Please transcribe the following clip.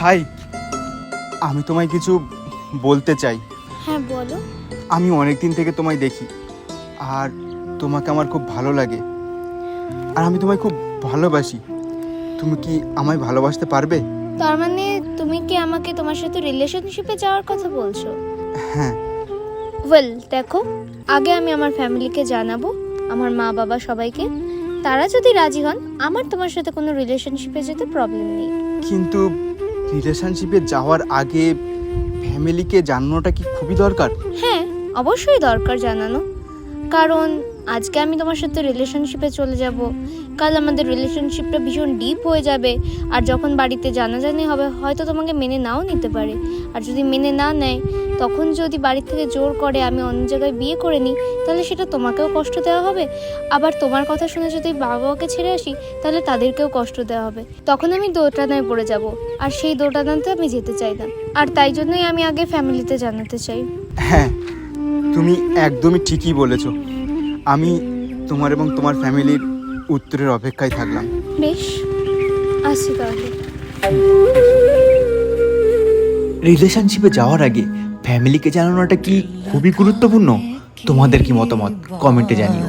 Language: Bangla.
হাই, আমি তোমায় কিছু বলতে চাই। হ্যাঁ বলো। আমি অনেক দিন থেকে তোমায় দেখি, আর তোমাকে আমার খুব ভালো লাগে, আর আমি তোমায় খুব ভালোবাসি। তুমি কি আমায় ভালোবাসতে পারবে? তার মানে তুমি কি আমাকে তোমার সাথে রিলেশনশিপে যাওয়ার কথা বলছো? হ্যাঁ। ওয়েল দেখো, আগে আমি আমার ফ্যামিলিকে জানাবো, আমার মা বাবা সবাইকে। তারা যদি রাজি হন, আমার তোমার সাথে কোনো রিলেশনশিপে যেতে প্রবলেম নেই। কিন্তু রিলেশনশিপে যাওয়ার আগে ফ্যামিলিকে জানানোটা কি খুবই দরকার? হ্যাঁ, অবশ্যই দরকার জানানো। কারণ আজকে আমি তোমার সাথে রিলেশনশিপে চলে যাব, কাল আমাদের রিলেশনশিপটা ভীষণ ডিপ হয়ে যাবে, আর যখন বাড়িতে জানাজানি হবে হয়তো তোমাকে মেনে নাও নিতে পারে। আর যদি মেনে না নেয়, তখন যদি বাড়ি থেকে জোর করে আমি অন্য জায়গায় বিয়ে করে নিই, তাহলে সেটা তোমাকেও কষ্ট দেওয়া হবে। আবার তোমার কথা শুনে যদি বাবা মাকে ছেড়ে আসি, তাহলে তাদেরকেও কষ্ট দেওয়া হবে। তখন আমি দোটানায় পড়ে যাব, আর সেই দোটানাতে আমি যেতে চাই না। আর তাই জন্যই আমি আগে ফ্যামিলিতে জানাতে চাই। হ্যাঁ, তুমি একদমই ঠিকই বলেছো। আমি তোমার এবং তোমার ফ্যামিলির উত্তরের অপেক্ষায় থাকলাম। বেশ, আসছি তাহলে। রিলেশনশিপে যাওয়ার আগে ফ্যামিলিকে জানানোটা কি খুবই গুরুত্বপূর্ণ? তোমাদের কি মতামত কমেন্টে জানিও।